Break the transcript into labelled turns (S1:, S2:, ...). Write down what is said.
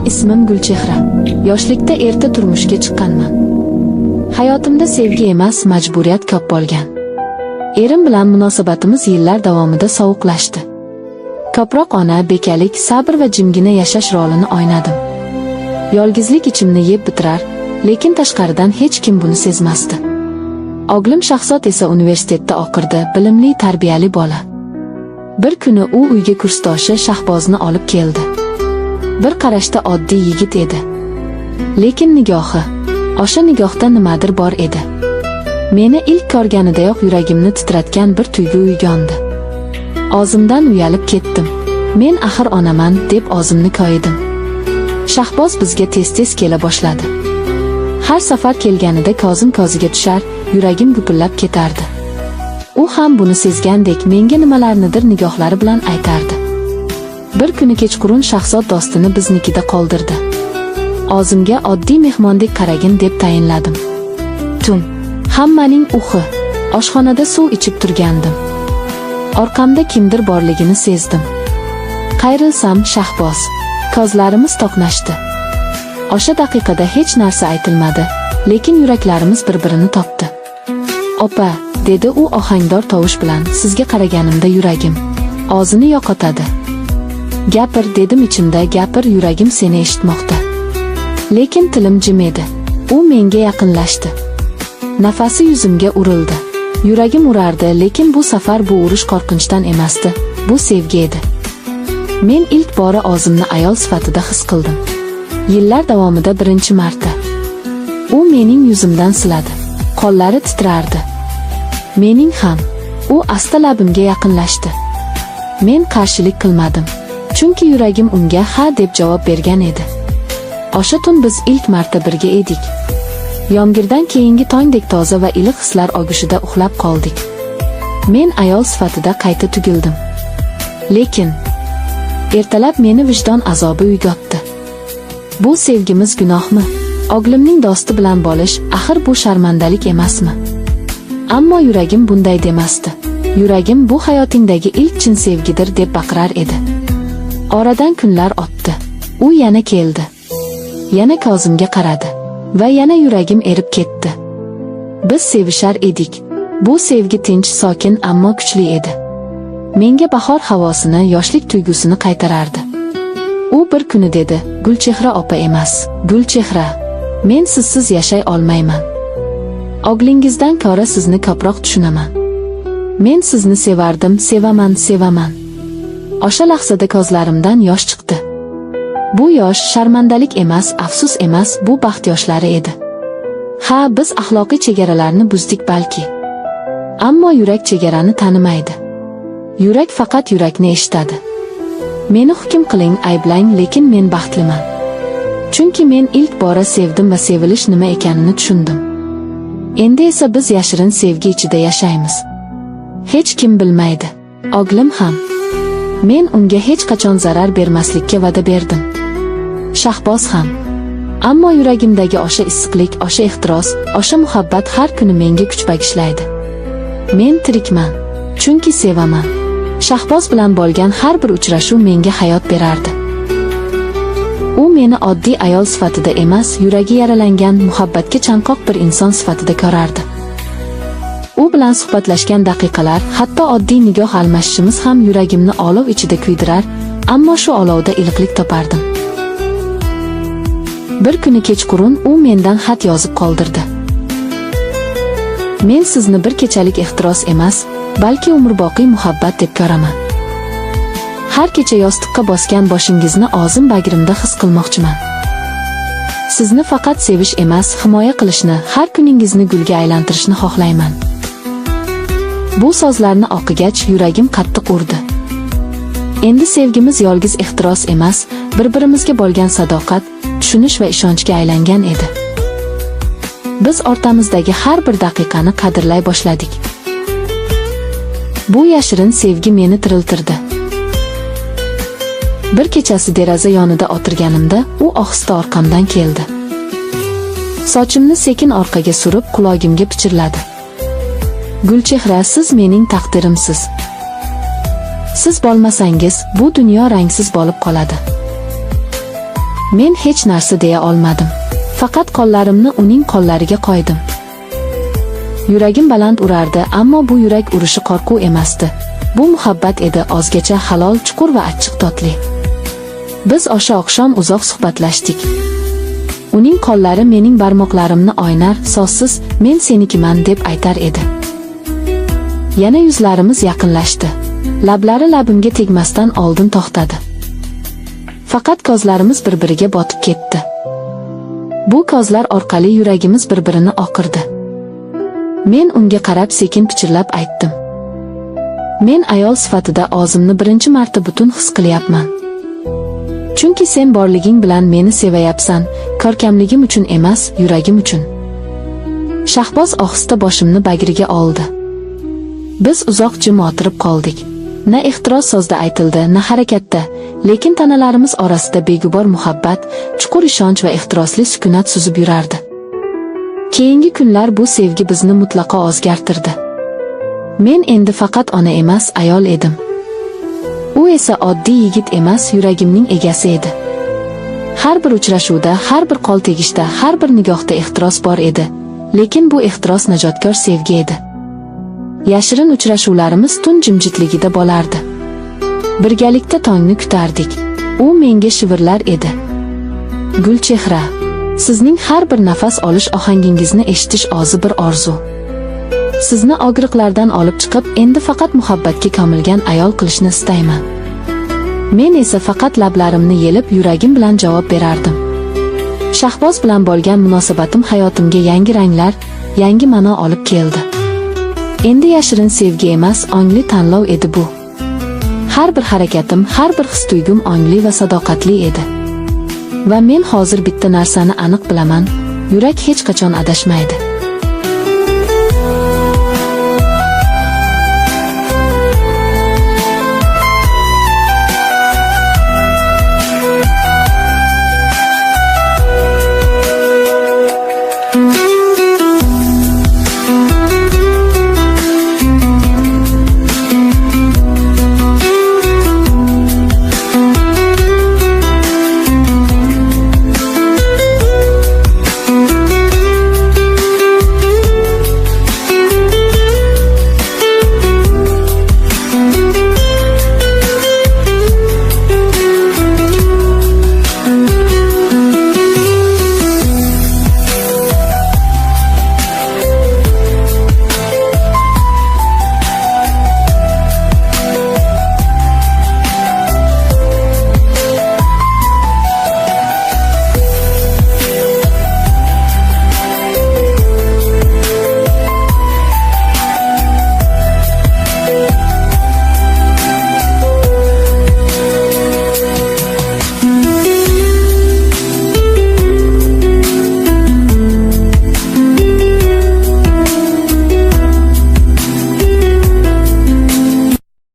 S1: ismim Gulchehra. Yoshlikda erta turmushga chiqqanman. Hayotimda sevgi emas, majburiyat ko'p bo'lgan. Erim bilan munosabatimiz yillar davomida sovuqlashdi. Ko'proq ona, bekalik, sabr va jimgina yashash rolini o'ynadim. Yolg'izlik ichimni yeb bitirar, lekin tashqaridan hech kim buni sezmasdi. O'g'lim Shahzod esa universitetda o'qirdi, bilimli, tarbiyali bola. Bir kuni u uyga kursdoshi Shahbozni olib keldi. Bir qarashda oddiy yigit edi. Lekin nigohi, o'sha nigohda nimadir bor edi. Meni ilk ko'rganidayoq yuragimni titratgan bir tuyg'u uyg'ondi. O'zimdan uyalib ketdim. Men axir onaman deb o'zimni koyidim. Shahboz bizga tez-tez kela boshladi. Har safar kelganida ko'zim ko'ziga tushar, yuragim gupillab ketardi. U ham buni sezgandek menga nimalarnidir nigohlari bilan aytardi. Bir kuni kechqurun Shahzod do'stini biznikida qoldirdi. O'zimga oddiy mehmondek qaragin deb tayinladim. Tun, hammaning uxi, oshxonada suv ichib turgandim. Orqamda kimdir borligini sezdim. Qayrilsam Shahboz. Ko'zlarimiz to'qnashdi. O'sha daqiqada hech narsa aytilmadi, lekin yuraklarimiz bir-birini topdi. "Opa", dedi u ohangdor tovush bilan, "sizga qaraganimda yuragim o'zini yo'qotadi." "Gapir", dedim ichimda, "gapir, yuragim seni eshitmoqda." Lekin tilim jim edi. U menga yaqinlashdi. Nafasi yuzimga urildi. Yuragim urardi, lekin bu safar bu urish qo'rqinchdan emasdi, bu sevgi edi. Men ilk bora o'zimni ayol sifatida his qildim. Yillar davomida birinchi marta. U mening yuzimdan siladi. Qo'llari titrardi. Mening ham. U asta labimga yaqinlashdi. Men qarshilik qilmadim, chunki yuragim unga ha deb javob bergan edi. O'sha tun biz ilk marta birga edik. Yomg'irdan keyingi tongdek toza va iliq hislar og'ushida uxlab qoldik. Men ayol sifatida qayta tugildim. Lekin ertalab meni vijdon azobi uyg'otdi. Bu sevgimiz gunohmi? O'g'limning do'sti bilan bo'lish, axir bu sharmandalik emasmi? Ammo yuragim bunday demasdi. Yuragim bu hayotingdagi ilk chin sevgidir deb baqirar edi. Oradan kunlar o'tdi. U yana keldi. Yana ko'zimga qaradi va yana yuragim erib ketdi. Biz sevishar edik. Bu sevgi tinch, sokin, ammo kuchli edi. Menga bahor havosini, yoshlik tuyg'usini qaytarardi. U bir kuni dedi, "Gulchehra opa emas, Gulchehra, men sizsiz yashay olmayman. O'g'lingizdan ko'ra sizni ko'proq tushunaman. Men sizni sevardim, sevaman." O'sha lahzada ko'zlarimdan yosh chiqdi. Bu yosh sharmandalik emas, afsus emas, bu baxt yoshlari edi. Ha, biz axloqiy chegaralarni buzdik balki. Ammo yurak chegarani tanimaydi. Yurak faqat yurakni eshitadi. Meni hukm qiling, ayblang, lekin men baxtliman. Chunki men ilk bora sevdim va sevilish nima ekanini tushundim. Endi esa biz yashirin sevgi ichida yashaymiz. Hech kim bilmaydi. O'g'lim ham. Men unga hech qachon zarar bermaslikka va'da berdim. Shahboz ham. Ammo yuragimdagi o'sha issiqlik, o'sha ehtiros, o'sha muhabbat har kuni menga kuch bag'ishlaydi. Men tirikman, chunki sevaman. Shahboz bilan bo'lgan har bir uchrashuv menga hayot berardi. U meni oddiy ayol sifatida emas, yuragi yaralangan, muhabbatga chanqoq bir inson sifatida ko'rardi. U bilan suhbatlashgan daqiqalar, hatto oddiy nigoh almashishimiz ham yuragimni olov ichida kuydirar, ammo shu olovda iliqlik topardim. Bir kuni kechqurun u mendan xat yozib qoldirdi. "Men sizni bir kechalik ehtiros emas, balki umrboqiy muhabbat deb ko'raman. Har kecha yostiqqa bosgan boshingizni o'zim bag'rimda his qilmoqchiman. Sizni faqat sevish emas, himoya qilishni, har kuningizni gulga aylantirishni xohlayman." Bu so'zlarni o'qigach yuragim qattiq urdi. Endi sevgimiz yolg'iz ehtiros emas, bir-birimizga bo'lgan sadoqat, tushunish va ishonchga aylangan edi. Biz o'rtamizdagi har bir daqiqani qadrlay boshladik. Bu yashirin sevgi meni tiriltirdi. Bir kechasi deraza yonida o'tirganimda u ohista orqamdan keldi. Sochimni sekin orqaga surib qulog'imga pichirladi. "Gulchehra, siz mening taqdirimsiz. Siz bo'lmasangiz bu dunyo rangsiz bo'lib qoladi." Men hech narsa deya olmadim. Faqat qo'llarimni uning qo'llariga qo'ydim. Yuragim baland urardi, ammo bu yurak urishi qo'rquv emasdi. Bu muhabbat edi, ozgacha halol, chuqur va achchiq totli. Biz o'sha oqshom uzoq suhbatlashdik. Uning qo'llari mening barmoqlarimni o'ynar, so'zsiz men senikiman deb aytar edi. Yana yuzlarimiz yaqinlashdi. Lablari labimga tegmasdan oldin to'xtadi. Faqat ko'zlarimiz bir-biriga botib ketdi. Bu ko'zlar orqali yuragimiz bir-birini oqirdi. Men unga qarab sekin pichirlab aytdim. Men ayol sifatida o'zimni birinchi marta butun his qilyapman. Chunki sen borliging bilan meni sevayapsan, ko'rkamligim uchun emas, yuragim uchun. Shahboz ohista boshimni bagriga oldi. Biz uzoq jim o'tirib qoldik. Na ehtiros so'zda aytildi, na harakatda, lekin tanalarimiz orasida begubor muhabbat, chuqur ishonch va ehtirosli sukunat suzib yurardi. Keyingi kunlar bu sevgi bizni mutlaqo o'zgartirdi. Men endi faqat ona emas, ayol edim. U esa oddiy yigit emas, yuragimning egasi edi. Har bir uchrashuvda, har bir qo'l tegishda, har bir nigohda ehtiros bor edi, lekin bu ehtiros najotkor sevgi edi. Yashirin uchrashuvlarimiz tun jimjitligida bo'lardi. Birgalikda tongni kutardik. U menga shivirlar edi. Gulchehra, sizning har bir nafas olish ohangingizni eshitish o'zi bir orzu. Sizni og'riqlardan olib chiqib, endi faqat muhabbatga ko'milgan ayol qilishni istayman. Men esa faqat lablarimni yelib, yuragim bilan javob berardim. Shahboz bilan bo'lgan munosabatim hayotimga yangi ranglar, yangi ma'no olib keldi. Endi yashirin sevgi emas, ongli tanlov edi bu. Har bir harakatim, har bir his-tuyg'um ongli va sadoqatli edi. Va men hozir bitta narsani aniq bilaman, yurak hech qachon adashmaydi.